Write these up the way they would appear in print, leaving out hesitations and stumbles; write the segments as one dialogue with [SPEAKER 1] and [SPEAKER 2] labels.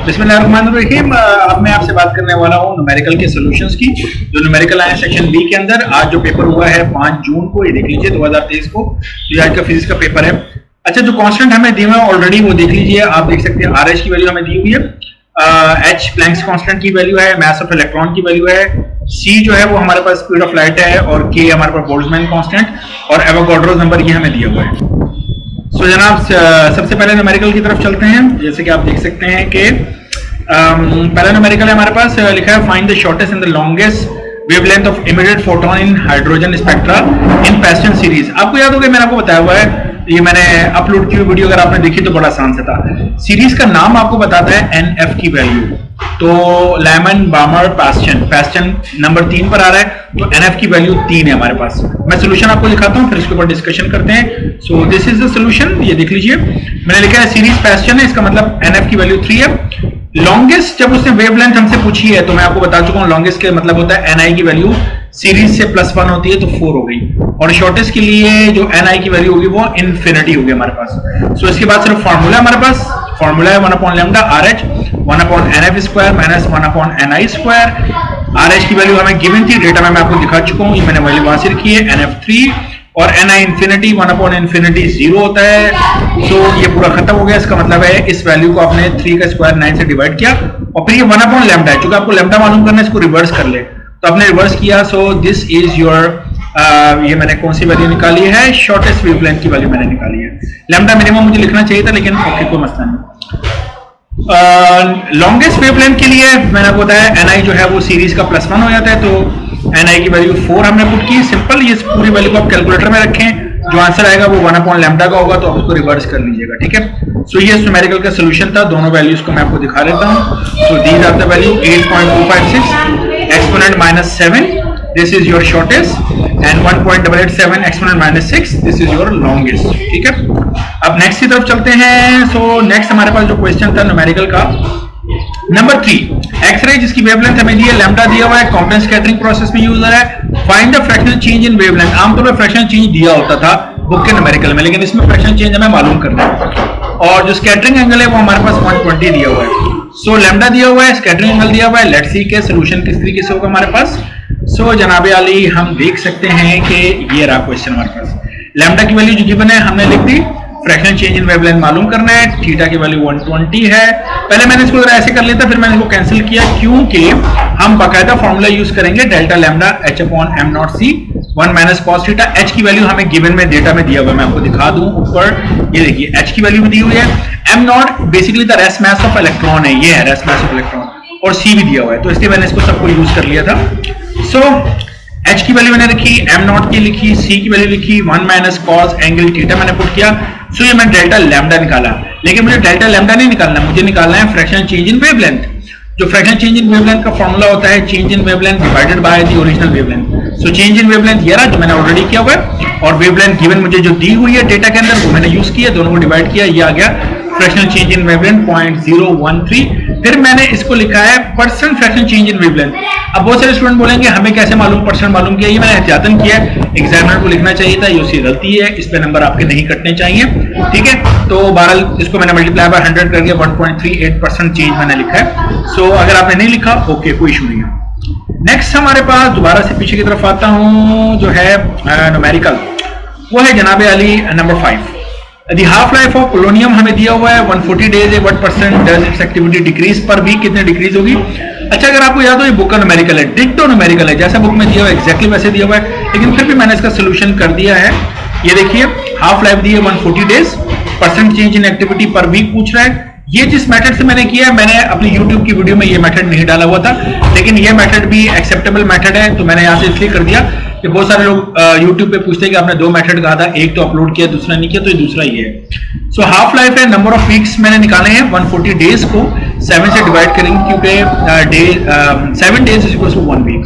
[SPEAKER 1] बिस्मिल्लाहिर्रहमानिर्रहीम। अब मैं आपसे बात करने वाला हूँ न्यूमेरिकल के सॉल्यूशंस की। जो न्यूमेरिकल आया सेक्शन बी के अंदर, आज जो पेपर हुआ है 5 जून को, ये देख लीजिए 2023 को, ये आज का फिजिक्स का पेपर है। अच्छा, जो कांस्टेंट हमें दिए हुए हैं ऑलरेडी वो देख लीजिए, आप देख सकते हैं आरएच की वैल्यू हमें दी हुई है, एच प्लैंक्स कांस्टेंट की वैल्यू है, मास ऑफ इलेक्ट्रॉन की वैल्यू है, सी जो है वो हमारे पास स्पीड ऑफ लाइट है, और के हमारे पास बोल्ट्जमैन कांस्टेंट और एवोगाड्रो नंबर ये हमें दिया हुआ है। सो जनाब, सबसे पहले न्यूमेरिकल की तरफ चलते हैं। जैसे कि आप देख सकते हैं कि पहला न्यूमेरिकल है हमारे पास, लिखा है find the shortest and the longest wavelength of emitted photon in hydrogen spectra in Paschen series. आपको याद होगा मैंने आपको बताया हुआ है, ये मैंने अपलोड की हुई वीडियो अगर आपने देखी तो बड़ा आसान से था। सीरीज का नाम आपको बताता है एनएफ की वैल्यू, तो लैमन बामर पैस्टन नंबर 3 पर आ रहा है, तो एनएफ की वैल्यू 3 है हमारे पास। मैं सोल्यूशन आपको दिखाता हूं, फिर इसके ऊपर डिस्कशन करते हैं। सो दिस इज द सोल्यूशन, ये देख लीजिए मैंने लिखा है सीरीज पैस्टन है, इसका मतलब एनएफ की वैल्यू 3 है। लॉन्गेस्ट जब उसने वेवलेंथ हमसे पूछी है तो मैं आपको बता चुका हूं, लॉन्गेस्ट के मतलब होता है एनआई की वैल्यू सीरीज से +1 होती है तो 4 हो गई, और शॉर्टेस्ट के लिए जो एनआई की वैल्यू होगी वो इन्फिनिटी होगी हमारे पास। सो इसके बाद सिर्फ फॉर्मूला हमारे पास, फॉर्मूला है 1/λ RH 1/nf² minus 1/ni²। RH की वैल्यू हमें गिवन थी, डेटा में मैं आपको दिखा चुका हूं, ये मैंने वैल्यू वहां से रखी है NF3, और ni इंफिनिटी 1/infinity 0 होता है। सो ये पूरा खत्म हो गया, इसका मतलब है इस वैल्यू को आपने 3 का स्क्वायर 9 से डिवाइड किया, और फिर ये 1/λ है, क्योंकि आपको लैम्डा मालूम करना है, इसको रिवर्स कर ले, तो आपने रिवर्स किया। सो दिस इज योर, ये मैंने कौन सी वैल्यू निकाली है, शॉर्टेस्ट वेवलेंथ की वैल्यू मैंने निकाली है। लैम्डा मिनिमम मुझे लिखना चाहिए था, लेकिन ओके कोई मसला नहीं। लॉन्गेस्ट वेवलेंथ के लिए मैंने आपको बताया एनआई जो है वो सीरीज का +1 हो जाता है, तो एनआई की वैल्यू 4 हमने पुट की। सिंपल, ये पूरी वैल्यू को आप कैलकुलेटर में रखें, जो आंसर आएगा वो 1/λ का होगा, तो आप उसको रिवर्स कर लीजिएगा, ठीक है। सो ये न्यूमेरिकल का सॉल्यूशन था, दोनों वैल्यूज को मैं आपको दिखा देता हूं। So these are the value 8.256 exponent -7, this is your shortest, and 1.887 exponent -6, this is your longest, ठीक है। अब नेक्स्ट की तरफ चलते हैं। सो नेक्स्ट हमारे पास जो क्वेश्चन था न्यूमेरिकल का नंबर 3, एक्सरे जिसकी वेवलेंथ हमें दी है, लैम्डा दिया हुआ है, कॉम्प्लेक्स स्कैटरिंग प्रोसेस में यूज हो रहा है, find the fractional change in wavelength. आमतौर पर फ्रैक्शनल चेंज दिया होता था बुक के न्यूमेरिकल में, लेकिन इसमें फ्रैक्शनल चेंज हमें मालूम करना है, और जो स्कैटरिंग एंगल है वो हमारे पास 120 दिया हुआ है। सो लैम्डा दिया हुआ है, स्कैटरिंग एंगल दिया हुआ है, लेट्स सी के सॉल्यूशन किस तरीके से होगा हमारे पास। सो जनाबे आली, हम देख सकते हैं कि ये रहा क्वेश्चन हमारे पास। लैम्डा की वैल्यू जो गिवन है हमने लिख दी, फ्रैक्शनल चेंज इन वेवलेंथ मालूम करना है, थीटा की वैल्यू 120 है। पहले मैंने इसको ऐसे कर लेता, फिर मैंने इसको कैंसिल किया, क्योंकि हम बाकायदा फॉर्मूला यूज करेंगे delta lambda H/m0c 1 minus cos theta. H की वैल्यू हमें गिवन में डेटा में दिया हुआ है, मैं आपको दिखा दूं ऊपर, ये देखिए एच की वैल्यू भी दी हुई है। m0 basically the rest mass of electron है, ये है रेस्ट मास ऑफ इलेक्ट्रॉन, और c भी दिया हुआ है, तो इसलिए मैंने इसको सबको यूज कर लिया था। सो h की वैल्यू मैंने रखी, m0 की लिखी, c की वैल्यू लिखी, 1 माइनस कॉस एंगल थीटा मैंने पुट किया। सो ये मैं डेल्टा लैम्डा निकाला, लेकिन मुझे डेल्टा लैम्डा नहीं निकालना, मुझे निकालना है फ्रैक्शनल चेंज इन वेवलेंथ। जो फ्रैक्शनल चेंज इन वेवलेंथ का फॉर्मूला होता है change in wavelength divided by the original wavelength. So change in wavelength ये रहा, जो मैंने ऑलरेडी किया हुआ है, और वेवलेंथ गिवन मुझे जो दी हुई है डेटा के अंदर वो मैंने यूज किया, दोनों को डिवाइड किया, ये आ गया फ्रैक्शनल चेंज इन वेवलेंथ 0.013। फिर मैंने इसको लिखा है percent fractional change in wavelength. अब बहुत सारे स्टूडेंट बोलेंगे हमें कैसे मालूम, परसेंट मालूम किया, ये मैंने एहतियातन किया है, एग्जामिनर को लिखना चाहिए था, ये उसकी गलती है, इस पे नंबर आपके नहीं कटने चाहिए, ठीक है। तो बहरहाल इसको मैंने मल्टीप्लाई बाय 100 करके 1.38% चेंज मैंने लिखा है। सो अगर आपने नहीं लिखा ओके, कोई इशू नहीं है। नेक्स्ट हमारे पास दोबारा से पीछे की तरफ आता हूं, जो है न्यूमेरिकल, वो है जनाबे Ali number 5। The half life of polonium हमें दिया हुआ है 140 days है, what percent does its activity decrease per week, कितने डिक्रीज होगी। अच्छा, अगर आपको याद हो ये बुक का न्यूमेरिकल है, डिक्टो न्यूमेरिकल है, जैसा बुक में दिया हुआ है एग्जैक्टली वैसे दिया हुआ है, लेकिन फिर भी मैंने इसका सोल्यूशन कर दिया है। ये देखिए हाफ लाइफ दी है 140 days, percent change in activity per week पूछ रहा है। ये जिस मेथड से मैंने किया है, मैंने अपनी YouTube की वीडियो में ये मेथड नहीं डाला हुआ था, लेकिन ये मेथड भी एक्सेप्टेबल मेथड है, तो मैंने यहाँ से इसलिए कर दिया कि बहुत सारे लोग YouTube पे पूछते हैं कि आपने 2 मेथड कहा था, एक तो अपलोड किया दूसरा नहीं किया, तो ये दूसरा ही है। सो हाफ लाइफ है, नंबर ऑफ वीक्स मैंने निकाले हैं, 140 डेज को 7 से डिवाइड करेंगे, क्योंकि 7 days is equal to 1 week.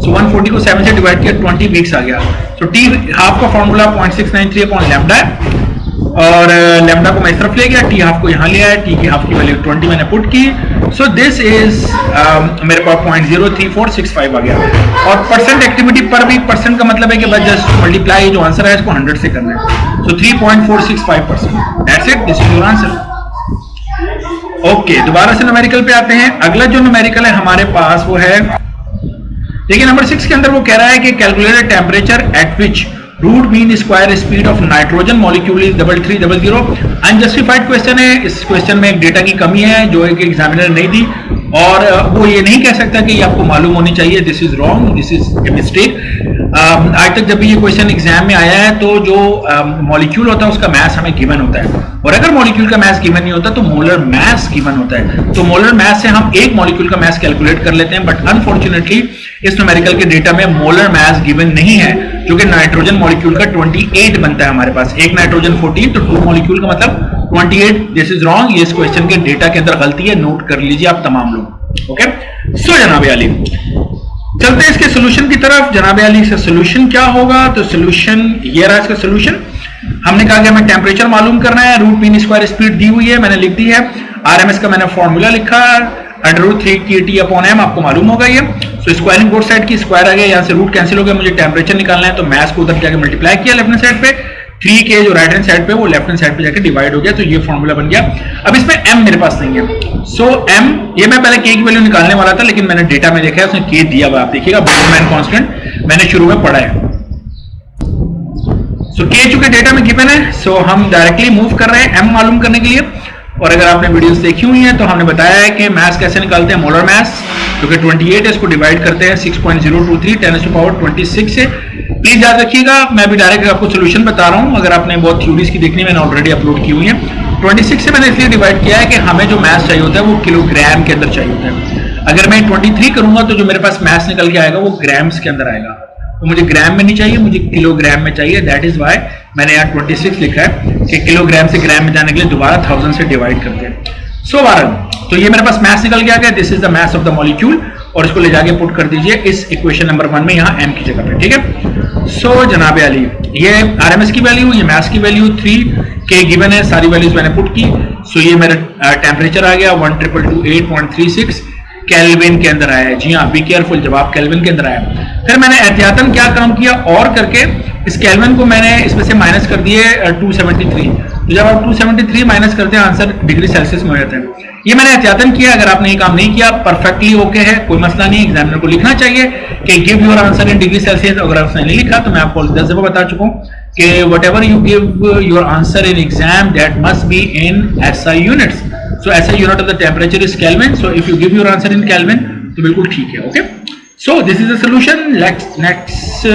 [SPEAKER 1] So 140 को 7 से डिवाइड किया, 20 वीक्स आ गया। सो टी हाफ का फॉर्मूला 0.693/λ है, और लैम्डा को मैं इस तरफ ले गया, टी हाफ को यहाँ ले आया, टी की हाफ की वैल्यू 20 मैंने पुट की। सो दिस इज मेरे पास 0.03465 आ गया। और percent activity per week, percent का मतलब है कि बस जस्ट मल्टीप्लाई जो आंसर है इसको 100 से करना है। सो 3.465%, that's it, this is your answer. Okay, दोबारा से न्यूमेरिकल पे आते हैं। अगला जो न्यूमेरिकल है हमारे पास वो है, देखिए नंबर 6 के अंदर वो कह रहा है कि calculated temperature at which route mean square speed of nitrogen molecule is 3300। Unjustified question है। इस क्वेश्चन में एक डेटा की कमी है जो एक एग्जामिनर नहीं दी, और वो ये नहीं कह सकता कि ये आपको मालूम होनी चाहिए। This is wrong, this is a mistake. आज तक जब भी ये क्वेश्चन एग्जाम में आया है तो जो मॉलिक्यूल होता है उसका मास हमें गिवन होता है, और अगर मॉलिक्यूल का मास गिवन नहीं होता तो मोलर मास गिवन होता है। तो मोलर मास से हम एक मॉलिक्यूल का मास कैलकुलेट कर लेते हैं, बट अनफॉर्चुनेटली इस न्यूमेरिकल के डेटा में मोलर मास गिवन नहीं है, जो कि नाइट्रोजन मॉलिक्यूल का 28 बनता है हमारे पास। एक नाइट्रोजन 14, तो 2 मॉलिक्यूल का मतलब 28। दिस इज रॉन्ग, ये इस क्वेश्चन के डेटा के अंदर गलती है, नोट कर लीजिए आप तमाम लोग। ओके, सो जनाब अली चलते हैं इसके सोल्यूशन की तरफ। जनाब अली इसका सोल्यूशन क्या होगा? तो सोल्यूशन ये रहा इसका सोल्यूशन। हमने कहा कि हमें टेम्परेचर मालूम करना है, रूट मीन स्क्वायर स्पीड दी हुई है, मैंने लिख दी है। आरएमएस का मैंने फॉर्मूला लिखा है, √3 kT/m, आपको मालूम होगा ये। सो स्क्वायरिंग बोथ साइड की स्क्वायर आ गया, यहाँ से रूट कैंसिल हो गया, मुझे टेम्परेचर निकालना है तो मैथ्स को उधर जाके मल्टीप्लाई किया लेफ्ट हैंड साइड पे, 3 के जो राइट हैंड साइड पे वो लेफ्ट हैंड साइड पे जाके डिवाइड हो गया, तो ये फॉर्मूला बन गया। अब इसमें m मेरे पास नहीं है, सो m ये मैं पहले k की वैल्यू निकालने वाला था, लेकिन मैंने डेटा में देखा है उसने k दिया हुआ, आप देखिएगा बोल्ट्जमैन कांस्टेंट मैंने शुरू में पढ़ा है। सो k चूंकि डेटा में गिवन है, सो हम डायरेक्टली मूव कर रहे हैं m मालूम करने के लिए। और अगर आपने वीडियोस देखी हुई हैं तो हमने बताया है कि मास कैसे निकालते हैं, मोलर मास जो कि 28 है, इसको डिवाइड करते हैं 6.023 10⁻26 से। प्लीज याद रखिएगा, मैं भी डायरेक्ट आपको सोल्यूशन बता रहा हूं, अगर आपने बहुत थ्योरीज की देखनी मैंने ऑलरेडी अपलोड की हुई है। 26 से मैंने इसलिए डिवाइड किया है कि हमें जो मास चाहिए होता है वो किलोग्राम के अंदर चाहिए होता है। अगर मैं 23 करूंगा तो जो मेरे पास मास निकल के आएगा वो ग्राम्स के अंदर आएगा, तो मुझे ग्राम में नहीं चाहिए, मुझे किलोग्राम में चाहिए। दैट इज वाई मैंने यहाँ 26 लिखा है कि किलोग्राम से ग्राम में जाने के लिए दोबारा 1000 से डिवाइड करते हैं। सो तो ये मेरे पास मास निकल के आ गया, this is the mass of the molecule, और इसको ले जाके पुट कर दीजिए इस इक्वेशन नंबर 1 में, यहाँ m की जगह पे, ठीक है। सो जनाब अली ये आरएमएस की वैल्यू, ये मास की वैल्यू 3 के गिवन है, सारी वैल्यूज मैंने पुट की। सो ये मेरा टेम्परेचर आ गया 12228.36 केल्विन के अंदर आया है। जी हाँ, बी केयरफुल, जवाब केल्विन के अंदर आया। फिर मैंने एहतियातन क्या काम किया, और करके इस केल्विन को मैंने इसमें से माइनस कर दिए 273। तो जब आप 273 माइनस करते हैं आंसर डिग्री सेल्सियस में हो जाता है। ये मैंने एहतियातन किया, अगर आपने ये काम नहीं किया परफेक्टली ओके है, कोई मसला नहीं। एग्जामिनर को लिखना चाहिए कि give your answer in degree Celsius. अगर आपने नहीं लिखा तो मैं आपको 10 दफा बता चुका हूँ कि what ever you give your answer in exam that must be in SI units. So SI unit of the temperature is kelvin, so if you give your answer in kelvin तो बिल्कुल ठीक है। Okay, so this is the solution. Next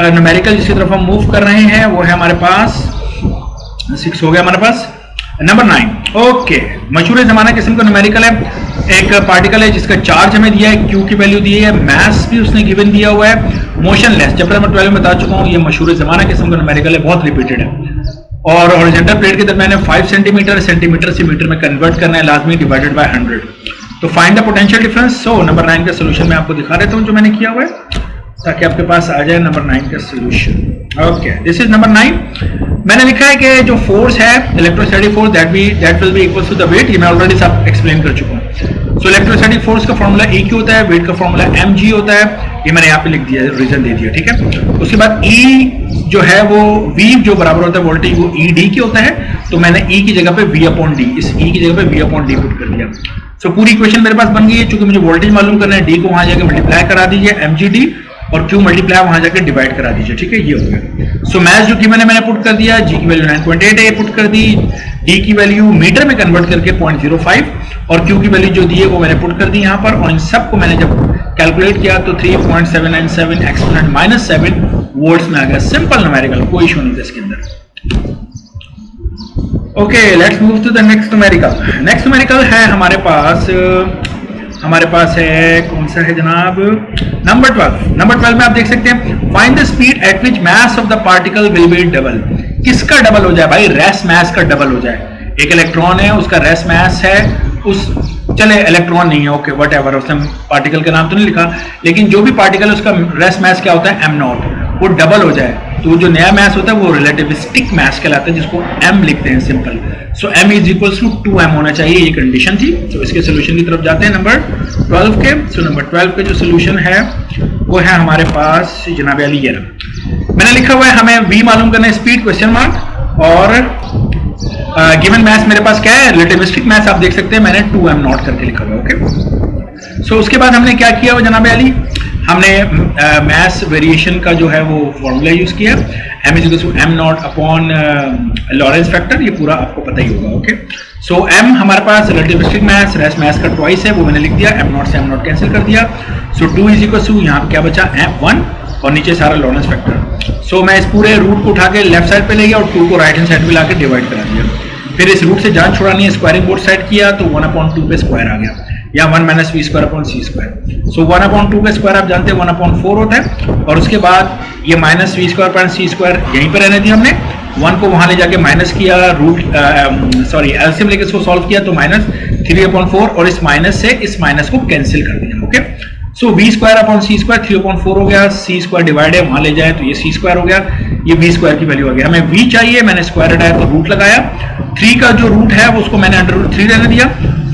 [SPEAKER 1] numerical जिसकी तरफ हम move कर रहे हैं वो है हमारे पास 6 हो गया हमारे पास, नंबर 9। ओके, मशहूर जमाना किस्म का न्यूमेरिकल है। एक पार्टिकल है जिसका चार्ज हमें दिया है, Q की वैल्यू दी है, मास भी उसने गिवन दिया हुआ है, मोशनलेस। चैप्टर नंबर 12 में बता चुका हूँ, ये मशहूर जमाना किस्म का न्यूमेरिकल है, बहुत रिपीटेड है। और हॉरिजॉन्टल प्लेट के दरमियान 5 सेंटीमीटर से मीटर में कन्वर्ट करना है लाजमी, डिवाइडेड बाय 100। तो find the potential difference. So number 9 का सोल्यूशन मैं आपको दिखा देता हूँ जो मैंने किया हुआ है, ताकि आपके पास आ जाए नंबर 9 का solution. Okay, this is number 9। मैंने लिखा है कि जो फोर्स है electrostatic force that will be equal to the weight, ये मैं ऑलरेडी सब एक्सप्लेन कर चुका हूँ। सो इलेक्ट्रोस्टैटिक फोर्स का फॉर्मूला EQ होता है, वेट का फॉर्मूला mg होता है, ये मैंने यहाँ पे लिख दिया, रीजन दे दिया, ठीक है। उसके बाद E जो है वो V जो बराबर होता है वोल्टेज, वो ED की होता है, तो मैंने E की जगह पे V/D, इस E की जगह पे V/D पुट कर दिया। सो पूरी इक्वेशन मेरे पास बन गई है। चूंकि मुझे वोल्टेज मालूम करना है, D को वहां जाकर मल्टीप्लाई करा दीजिए mgd, और Q मल्टीप्लाई वहां जाकर डिवाइड करा दीजिए, ठीक है, ये हो गया। सो मैथ जो कि मैंने पुट कर दिया, G की वैल्यू 9.8 है, पुट कर दी, D की वैल्यू मीटर में कन्वर्ट करके 0.05, और Q की वैल्यू जो दी है वो मैंने पुट कर दी यहाँ पर, और इन सब को मैंने जब कैलकुलेट किया तो 3.797 एक्सपोनेंट -7 वोल्ट्स में आ गया। सिंपल न्यूमेरिकल, कोई इशू नहीं था इसके अंदर। Okay, let's move to the next numerical. Next numerical है हमारे पास है कौन सा है जनाब, नंबर 12। नंबर 12 में आप देख सकते हैं, find the speed at which mass of the particle will be double. किसका डबल हो जाए भाई? रेस मास का डबल हो जाए। एक इलेक्ट्रॉन है, उसका रेस मास है, उस चले इलेक्ट्रॉन नहीं है, ओके वट एवर, उसने पार्टिकल का नाम तो नहीं लिखा, लेकिन जो भी पार्टिकल है उसका रेस मास क्या होता है m0, वो डबल हो जाए तो जो नया मास होता है वो रिलेटिविस्टिक मास कहलाता है, जिसको m लिखते हैं simple. So m is equal to 2m होना चाहिए, ये कंडीशन थी। तो इसके सोल्यूशन की तरफ जाते हैं नंबर 12 के। सो नंबर 12 के जो सोल्यूशन है वो है हमारे पास जनाब अली, ये मैंने लिखा हुआ है, हमें v मालूम करना है, स्पीड क्वेश्चन मार्क, और गिवन मैथ मेरे पास क्या है, रिलेटिविस्टिक मैथ आप देख सकते हैं मैंने 2m नॉट करके लिखा हुआ है। ओके, सो उसके बाद हमने क्या किया जनाब अली, हमने मैथ्स वेरिएशन का जो है वो फॉर्मूला यूज किया, m is equal to m naught upon Lorentz factor, ये पूरा आपको पता ही होगा। ओके, सो m हमारे पास रिलेटिविस्टिक मैथ्स रेस्ट मैथ्स का ट्वाइस है, वो मैंने लिख दिया, m नॉट से m नॉट कैंसिल कर दिया। सो 2 इज इक्वल टू यहाँ पे क्या बचा m1 और नीचे सारा लॉरेंस फैक्टर। सो मैं इस पूरे रूट को उठा के लेफ्ट साइड पे ले गया और 2 को राइट हैंड साइड पे लाके डिवाइड करा दिया। फिर इस रूट से जान छुड़ानी है, स्क्वायरिंग बोर्ड साइड किया तो 1/2 पे स्क्वायर आ गया, या 1 minus we square upon C square. So 1/2 का स्क्वायर आप जानते हैं 1/4 होता है, और उसके बाद ये minus we square upon C square यहीं पर रहने दिया हमने, 1 को वहां ले जाके माइनस किया, रूट सॉरी एलसीएम लेके इसको सॉल्व किया तो माइनस 3/4 और इस माइनस से इस माइनस को कैंसिल कर दिया। Okay, so v square upon सी स्क्वायर 3/4 हो गया, सी स्क्वायर डिवाइड है वहां ले जाए तो ये सी स्क्वायर हो गया, ये वी स्क्वायर की वैल्यू आ गया। हमें वी चाहिए, मैंने स्क्वायर हटाया तो रूट लगाया, 3 का जो रूट है उसको मैंने √3 रहने दिया,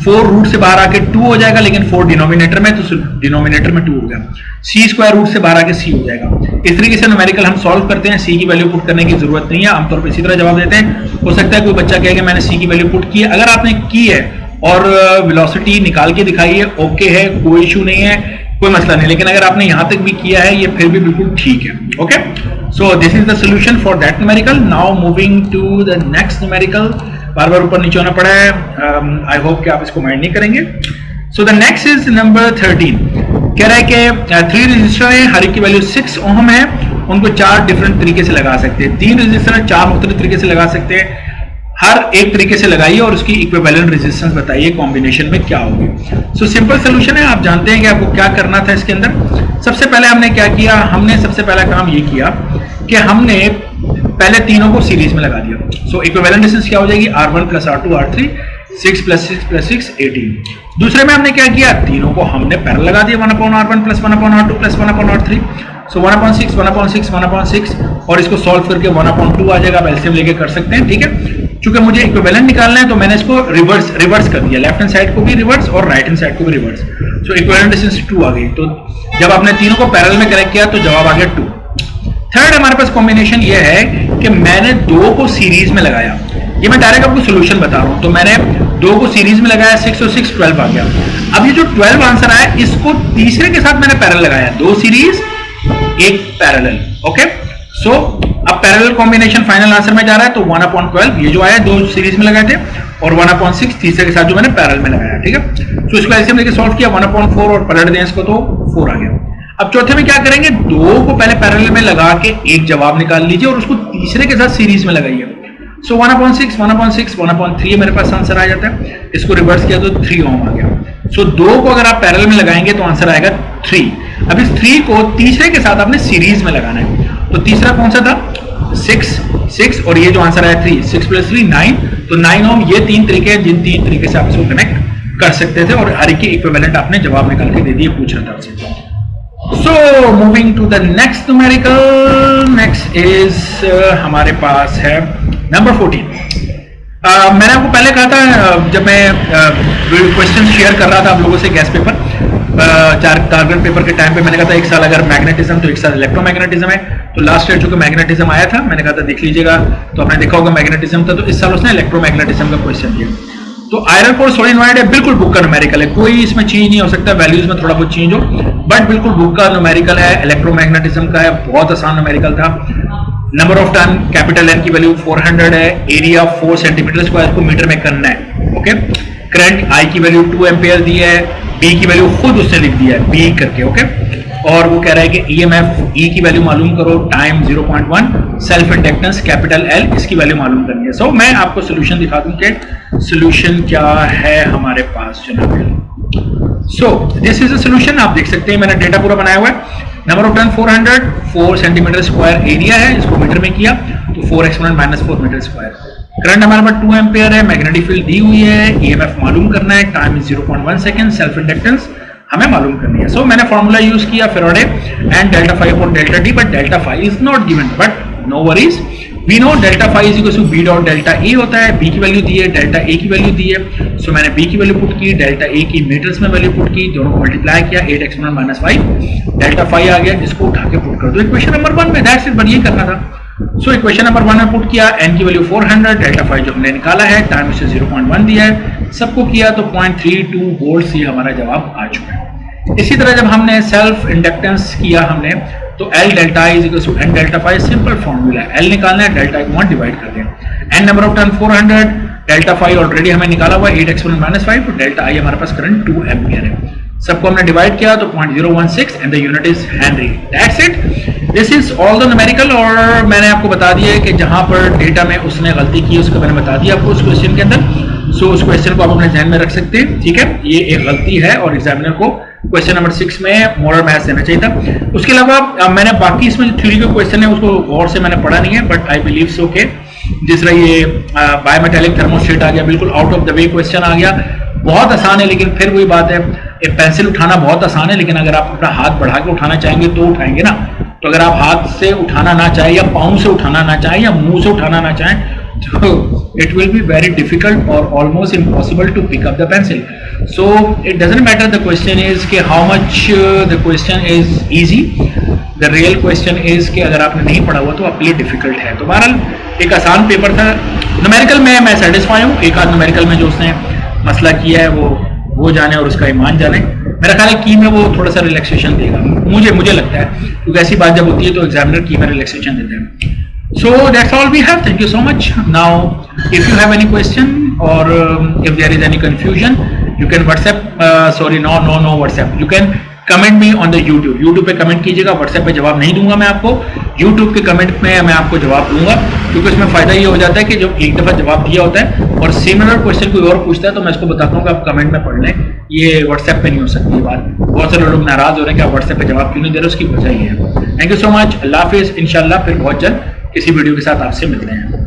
[SPEAKER 1] 4 रूट से बाहर आके 2 हो जाएगा, लेकिन 4 डिनोमिनेटर में तो डिनोमिनेटर में 2 हो गया, सी स्क्वायर रूट से बाहर आके सी हो जाएगा। इस तरीके से न्यूमेरिकल हम सॉल्व करते हैं, सी की वैल्यू पुट करने की जरूरत नहीं है, आमतौर पर इसी तरह जवाब देते हैं। हो सकता है कोई बच्चा कहे कि मैंने सी की वैल्यू पुट की है, अगर आपने की है और वेलोसिटी निकाल के दिखाई है, ओके है, कोई इशू नहीं है, कोई मसला नहीं, लेकिन अगर आपने यहां तक भी किया है ये फिर भी बिल्कुल ठीक है। Okay, so this is the solution for that numerical. Now moving to the next numerical, बार बार ऊपर नीचे होना पड़ा है, आई होप कि आप इसको माइंड नहीं करेंगे। So the next is number 13, कह रहा है कि 3 रजिस्टर है, हर एक की वैल्यू 6 ओम है, उनको 4 डिफरेंट तरीके से लगा सकते हैं। 3 रजिस्टर 4 मुख्तलिफ तरीके से लगा सकते हैं, हर एक तरीके से लगाइए और उसकी इक्विवेलेंट रेजिस्टेंस बताइए कॉम्बिनेशन में क्या होगी। सो सिंपल सोल्यूशन है, आप जानते हैं कि आपको क्या करना था इसके अंदर। सबसे पहले हमने क्या किया, हमने सबसे पहला काम ये किया कि हमने पहले तीनों को सीरीज में लगा दिया। सो इक्विवेलेंट रेजिस्टेंस क्या हो जाएगी, R1 + R2 R3, 6 + 6 + 6 18। दूसरे में हमने क्या किया, तीनों को हमने पैरेलल लगा दिया, 1/R1 + 1/R2 + 1/R3। सो 1/6 1/6 1/6 और इसको सॉल्व करके 1/2 आ जाएगा, आप एलसीएम लेके कर सकते हैं। ठीक है, चूंकि मुझे इक्विवेलेंट निकालना है तो मैंने इसको रिवर्स कर दिया, लेफ्ट हैंड साइड को भी रिवर्स और राइट हैंड साइड को भी रिवर्स। सो इक्विवेलेंट रेजिस्टेंस 2 आ गई, तो जब आपने तीनों को पैरेलल में कनेक्ट किया तो जवाब आ गया 2। थर्ड हमारे पास कॉम्बिनेशन ये है कि मैंने 2 को सीरीज में लगाया, ये मैं डायरेक्ट आपको सोल्यूशन बता रहा हूं, तो मैंने 2 को सीरीज में लगाया, 6 और 6 12 आ गया। अब ये जो 12 आंसर आया इसको तीसरे के साथ मैंने पैरेलल लगाया, 2 सीरीज 1 पैरेलल। ओके, सो अब पैरेलल कॉम्बिनेशन फाइनल आंसर में जा रहा है, तो 1/12 ये जो आया 2 सीरीज में लगाए थे और 1/6 तीसरे के साथ जो मैंने पैरेलल में लगाया। ठीक है, तो इसको एलसीएम लेके सॉल्व किया, 1/4 और पलट दें इसको तो 4 आ गया। अब चौथे में क्या करेंगे, 2 को पहले पैरेलल में लगा के एक जवाब निकाल लीजिए और उसको तीसरे के साथ सीरीज में लगाइए। सो 1/6 1/6 1/3 मेरे पास आंसर आ जाता है, इसको रिवर्स किया तो 3 ओम आ गया। सो 2 को अगर आप पैरेलल में लगाएंगे तो आंसर आएगा 3। अब इस 3 को तीसरे के साथ आपने सीरीज में लगाना है, तो तीसरा कौन सा था, 6 और ये जो आंसर आया 3, 6 + 3 9, तो 9 ओम। ये 3 तरीके हैं जिन 3 तरीके से आप इसको कनेक्ट कर सकते थे और हर एक की इक्विवेलेंट आपने जवाब निकाल के दे दिए, पूछ रहा था आपसे। So moving to the next numerical, next is हमारे पास है नंबर 14। मैंने आपको पहले कहा था जब मैं क्वेश्चन शेयर कर रहा था आप लोगों से गैस पेपर 4 टारगेट पेपर के टाइम पे, मैंने कहा था एक साल अगर मैग्नेटिज्म तो एक साल इलेक्ट्रोमैग्नेटिज्म है, तो लास्ट ईयर जो कि मैग्नेटिज्म आया था मैंने कहा था देख लीजिएगा, तो आपने देखा होगा मैग्नेटिज्म था, तो इस साल उसने इलेक्ट्रोमैग्नेटिज्म का क्वेश्चन दिया। तो आयरन कोर सोडियम आयोडाइड है, बिल्कुल बुक का न्यूमेरिकल है, कोई इसमें चेंज नहीं हो सकता, वैल्यूज में थोड़ा बहुत चेंज हो, बट बिल्कुल बुक का न्यूमेरिकल है, इलेक्ट्रोमैग्नेटिज्म का है, बहुत आसान न्यूमेरिकल था। Number of turn capital N की वैल्यू 400 है, एरिया 4 सेंटीमीटर स्क्वायर को मीटर में करना है। ओके, करंट आई की वैल्यू 2 एम्पियर दी है, बी की वैल्यू खुद उसने लिख दिया है बी करके। ओके, और वो कह रहा है कि ईएमएफ ई की वैल्यू मालूम करो, time 0.1, self inductance capital L, इसकी वैल्यू मालूम करनी है। सो मैं आपको सोल्यूशन दिखा दूं कि सोल्यूशन क्या है हमारे पास जनाब। सो दिस इज अ सोल्यूशन, आप देख सकते हैं मैंने डेटा पूरा बनाया हुआ है। Number of turn 400, 4 centimetre square area है, इसको मीटर में किया तो 4 एक्सपोनेंट -4 मीटर स्क्वायर। करंट हमारे पास 2 एम्पियर है, मैग्नेटिक फील्ड दी हुई है, ईएमएफ मालूम करना है, time is 0.1 second, self inductance हमें मालूम करनी है। सो मैंने फॉर्मूला यूज किया Faraday and delta phi upon delta T, but delta phi is not given, but no worries, we know delta phi is equal to B dot delta A होता है, B की value दी है, delta A की value दी है। So मैंने B की value put की, delta A की मीटर्स में वैल्यू पुट की, दोनों को मल्टीप्लाई किया, 8 एक्सपोनेंट -5 डेल्टा फाई आ गया, इसको उठा के पुट कर दो इक्वेशन नंबर 1 में, दैट्स इट, बट ये करना था। सो इक्वेशन नंबर 1 में पुट किया, n की वैल्यू 400, डेल्टा फाई जो हमने निकाला है, टाइम से 0.1 दिया है, सबको किया तो 0.32 वोल्ट ये हमारा जवाब आ चुका है। इसी तरह जब हमने सेल्फ इंडक्टेंस किया हमने, तो L delta I is equal to N delta phi, simple formula है, L निकालना है, डेल्टा को 1 डिवाइड कर दें, N number of turn 400, delta phi already हमें निकाला हुआ 8 एक्सपोनेंट माइनस 5, तो डेल्टा I हमारे पास करंट 2 एम्पियर है। सबको हमने डिवाइड किया तो 0.016 and the unit is Henry. That's it, this is all the numerical. और मैंने आपको बता दिया है कि जहां पर डेटा में उसने गलती की उसको मैंने बता दिया आपको उस क्वेश्चन के अंदर। सो उस क्वेश्चन को आप अपने ध्यान में रख सकते हैं, ठीक है, ये एक गलती है और एग्जामिनर को क्वेश्चन नंबर 6 में मोरल मैथ्स देना चाहिए था। उसके अलावा मैंने बाकी इसमें जो थ्योरी का क्वेश्चन है उसको गौर से मैंने पढ़ा नहीं है, बट आई बिलीव सो के जिस तरह ये बायोमेटालिक थर्मोस्टेट आ गया, बिल्कुल out of the way question आ गया, बहुत आसान है। लेकिन फिर वही बात है, एक पेंसिल उठाना बहुत आसान है, लेकिन अगर आप अपना हाथ बढ़ा के उठाना चाहेंगे तो उठाएंगे ना। तो अगर आप हाथ से उठाना ना चाहें या पाँव से उठाना ना चाहें या मुंह से उठाना ना चाहें, तो it will be very difficult or almost impossible to pick up the pencil. So it doesn't matter the question is कि how much the question is easy. The real question is कि अगर आपने नहीं पढ़ा हुआ तो आपके लिए डिफिकल्ट है। तो बहरहाल एक आसान पेपर था। न्यूमेरिकल में मैं सेटिस्फाई हूँ, एक आध न्यूमेरिकल में जो उसने मसला किया है वो जाने और उसका ईमान जाने। मेरा ख्याल है की में वो थोड़ा सा रिलैक्सेशन देगा, मुझे लगता है, क्योंकि ऐसी बात जब होती है तो एग्जामिनर की में रिलैक्सेशन देते हैं। So that's all we have. Thank you so much. Now, if you have any question or if there is any confusion, you can WhatsApp. No WhatsApp. You can comment me on the YouTube. YouTube पे comment कीजिएगा, WhatsApp पे जवाब नहीं दूंगा मैं आपको। YouTube के comment में मैं आपको जवाब दूंगा, क्योंकि उसमें फायदा ये हो जाता है कि जब एक दफा जवाब दिया होता है और सिमिलर क्वेश्चन कोई और पूछता है तो मैं इसको बताता हूँ कि आप कमेंट में पढ़ लें। ये WhatsApp पे नहीं हो सकती ये बात। बहुत सारे लोग नाराज हो रहे हैं कि आप WhatsApp पे जवाब क्यों नहीं दे रहे, उसकी वजह ये है। Thank you so much. Allah हाफिज। इंशाल्लाह फिर बहुत जल्द किसी वीडियो के साथ आपसे मिलते हैं।